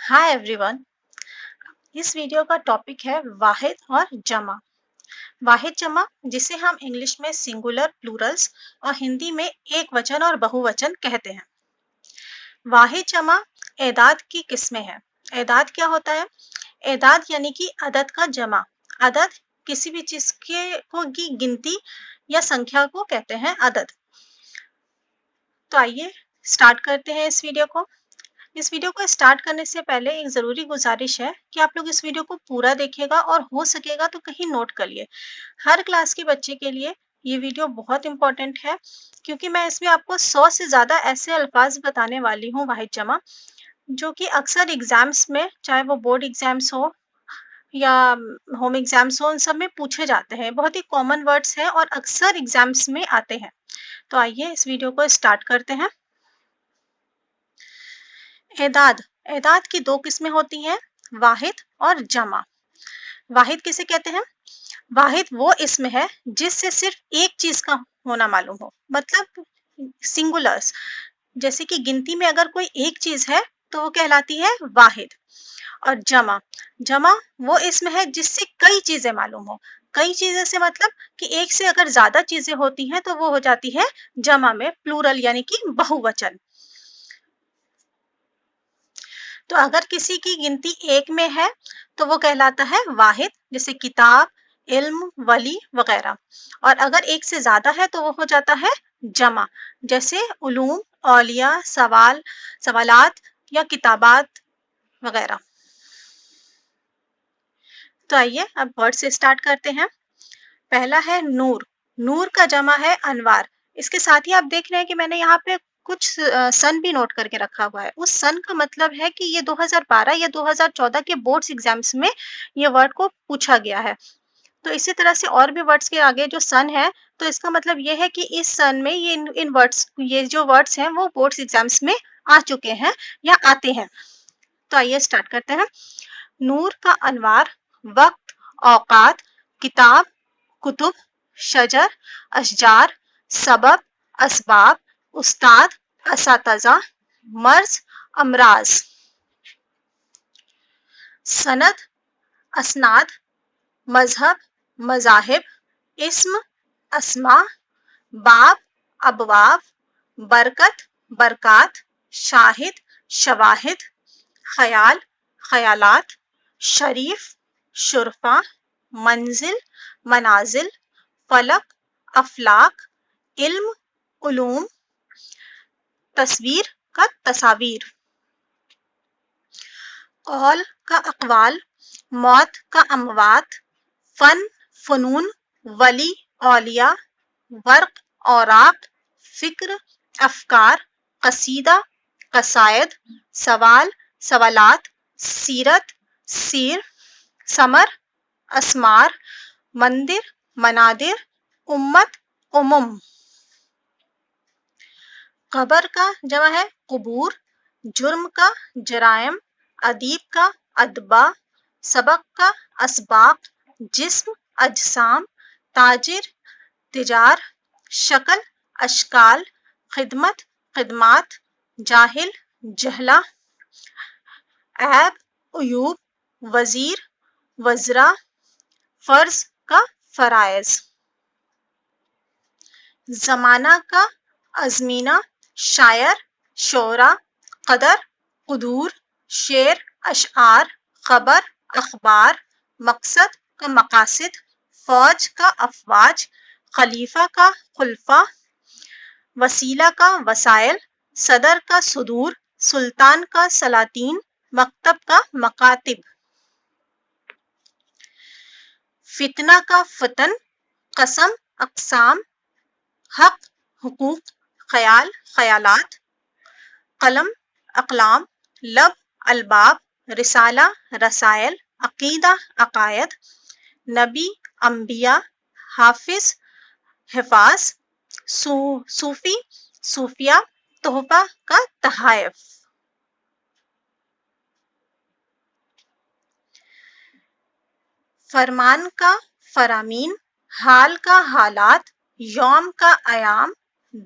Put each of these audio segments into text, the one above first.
Hi everyone. इस video का topic है वाहिद और जमा। वाहिद जमा जिसे हम इंग्लिश में सिंगुलर, प्लूरल्स और हिंदी में एक वचन और बहुवचन कहते हैं। वाहिद जमा एदाद की किस्में हैं। एदाद क्या होता है? एदाद यानी कि अदद का जमा। अदद किसी भी चीज की गिनती या संख्या को कहते हैं अदद। तो आइए स्टार्ट करते हैं इस वीडियो को। इस वीडियो को स्टार्ट करने से पहले एक ज़रूरी गुजारिश है कि आप लोग इस वीडियो को पूरा देखिएगा और हो सकेगा तो कहीं नोट कर लिए। हर क्लास के बच्चे के लिए ये वीडियो बहुत इंपॉर्टेंट है, क्योंकि मैं इसमें आपको 100 से ज़्यादा ऐसे अल्फाज बताने वाली हूँ वाहिद जमा, जो कि अक्सर एग्जाम्स में, चाहे वो बोर्ड एग्जाम्स हो या होम एग्जाम्स हो, उन सब में पूछे जाते हैं। बहुत ही कॉमन वर्ड्स हैं और अक्सर एग्जाम्स में आते हैं। तो आइए इस वीडियो को स्टार्ट करते हैं। एदाद एदाद की दो किस्में होती हैं, वाहिद और जमा। वाहिद किसे कहते हैं? वाहिद वो इसम है जिससे सिर्फ एक चीज का होना मालूम हो, मतलब सिंगुलर्स। जैसे कि गिनती में अगर कोई एक चीज है तो वो कहलाती है वाहिद। और जमा जमा वो इसम है जिससे कई चीजें मालूम हो। कई चीजें से मतलब कि एक से अगर ज्यादा चीजें होती हैं तो वो हो जाती है जमा में, प्लूरल यानी कि बहुवचन। तो अगर किसी की गिनती एक में है तो वो कहलाता है वाहिद, जैसे किताब, इल्म, वली वगैरह। और अगर एक से ज्यादा है तो वो हो जाता है जमा, जैसे उलूम, औलिया, सवालात या किताबात वगैरह। तो आइए अब वर्ड से स्टार्ट करते हैं। पहला है नूर। नूर का जमा है अनवार। इसके साथ ही आप देख रहे हैं कि मैंने यहाँ पे कुछ सन भी नोट करके रखा हुआ है। उस सन का मतलब है कि ये 2012 या 2014 के बोर्ड्स एग्जाम्स में ये वर्ड को पूछा गया है। तो इसी तरह से और भी वर्ड्स के आगे जो सन है, तो इसका मतलब ये है कि इस सन में इन वर्ड्स, ये जो वर्ड्स हैं वो बोर्ड्स एग्जाम्स में आ चुके हैं या आते हैं। तो आइए स्टार्ट करते हैं। नूर का अनवार, वक्त, औकात, किताब, कुतुब, शजर, अशजार, सबब, असबाब, उस्ताद, असातजा, मर्ज, अमराज। सनद, असनाद, मजहब, मजाहिब, इस्म, अस्मा, बाब, अबवाब, बरकत, बरकात, शाहिद, शवाहिद, ख्याल, ख्यालात, शरीफ, शुरफा, मंजिल, मनाजिल, फलक, अफलाक, इल्म, उलूम, तस्वीर का तस्वीर। कौल का अकवाल, मौत का अमवात, फन, फनून, वली, औलिया, वर्क, औराक, फिक्र, अफकार, कसीदा, कसायद, सवाल, सवालात, सीरत, सीर, समर, असमार, मंदिर, मनादिर, उम्मत, उमुम। खबर का जमा है कुबूर, जुर्म का जरायम, अदीब का अदबा, सबक का असबाक, जिस्म अजसाम, ताजिर तिजार, शक्ल अशकाल, खिदमत खिदमात, जाहिल जहला, ऐब उयूब, वजीर वजरा, फर्ज का फराइज। जमाना का अजमीना, शायर शोरा, कदर कुदूर, शेर अशआर, खबर अखबार, मकसद का मकासिद, फौज का अफवाज, खलीफा का खुलफा, वसीला का वसाइल, सदर का सुदूर, सुल्तान का सलातीन, मकतब का मकातिब। फितना का फतन, कसम अकसाम, हक हुकूक, ख्याल ख्यालात, कलम अकलाम, लब अलबाब, रिसाला रसायल, अकीदा अकायद, नबी अंबिया, हाफिज हिफाज, सूफी सूफिया, तोहफा का तहाइफ। फरमान का फरामीन, हाल का हालात, यौम का अयाम,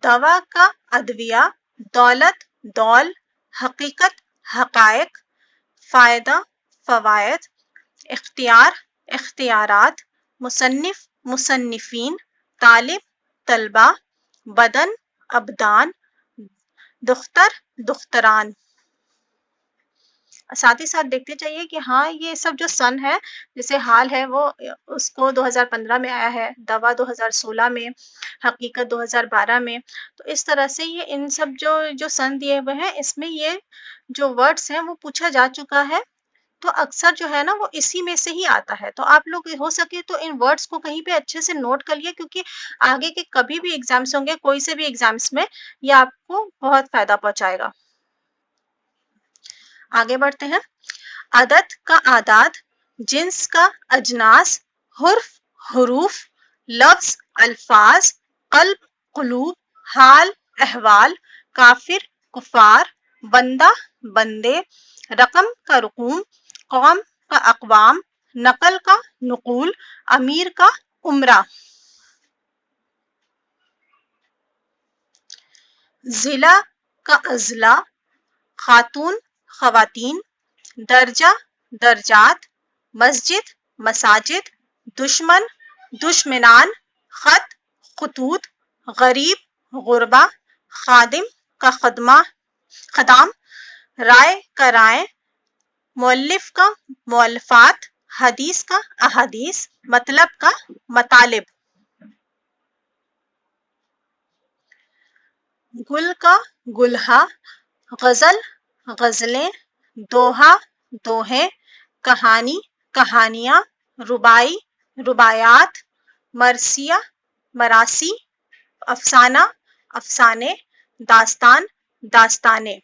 दवा का अदविया, दौलत दौल, हकीकत हकायक, फायदा, फवायद, इख्तियार, इख्तियारात, मुसन्निफ, मुसन्निफीन, तालिब, तलबा, बदन, अबदान, दुख्तर, दुख्तरान। साथ ही साथ देखते जाइए कि हाँ ये सब जो सन है, जैसे हाल है वो उसको 2015 में आया है, दवा 2016 में, हकीकत 2012 में। तो इस तरह से ये इन सब जो सन दिए हुए हैं इसमें ये जो वर्ड्स हैं वो पूछा जा चुका है। तो अक्सर जो है ना वो इसी में से ही आता है। तो आप लोग हो सके तो इन वर्ड्स को कहीं पे अच्छे से नोट कर लिए, क्योंकि आगे के कभी भी एग्जाम्स होंगे, कोई से भी एग्जाम्स में, ये आपको बहुत फायदा पहुंचाएगा। आगे बढ़ते हैं। अदद का आदाद, जिन्स का अजनास, हुर्फ हुरूफ, लफ्ज अल्फाज, कल्ब कुलूब, हाल अहवाल, काफिर कुफार, बंदा बंदे, रकम का रुकूम, कौम का अकवाम, नकल का नुकूल, अमीर का उमरा। जिला का अजला, खातून खवातीन, दर्जा दर्जात, मस्जिद मसाजिद, दुश्मन दुश्मनान, खत खतूत, गरीब गुरबा, खादिम का खदमा खदाम, राय का राय, मुअल्लिफ का मुअल्लफात, हदीस का अहादीस, मतलब का मतालिब। गुल का गुलहा, गजल गजलें, दोहा दोहे, कहानी कहानियां, रुबाई रुबायात, मरसिया मरासी, अफसाना अफसाने, दास्तान दास्ताने।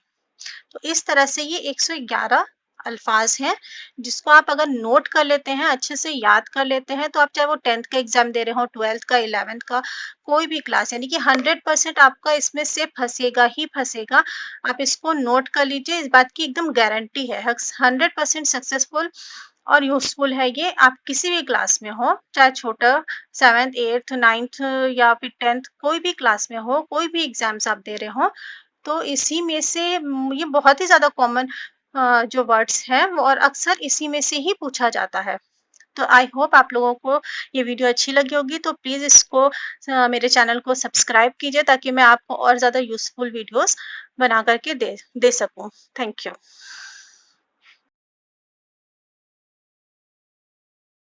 तो इस तरह से ये 111 अल्फाज हैं, जिसको आप अगर नोट कर लेते हैं, अच्छे से याद कर लेते हैं, तो आप चाहे वो 10th का एग्जाम दे रहे हो, 12th का, 11th का, कोई भी क्लास, यानी कि 100% आपका इसमें से फंसेगा ही फंसेगा। आप इसको नोट कर लीजिए, इस बात की एकदम गारंटी है। 100% सक्सेसफुल और यूजफुल है ये, आप किसी भी क्लास में हो, चाहे छोटा 7th 8th 9th या फिर 10th, कोई भी क्लास में हो, कोई भी एग्जाम्स आप दे रहे हो, तो इसी में से ये बहुत ही ज्यादा कॉमन जो वर्ड्स हैं वो, और अक्सर इसी में से ही पूछा जाता है। तो आई होप आप लोगों को ये वीडियो अच्छी लगी होगी। तो प्लीज इसको मेरे चैनल को सब्सक्राइब कीजिए, ताकि मैं आपको और ज्यादा यूजफुल वीडियोस बना करके दे सकूं। Thank you.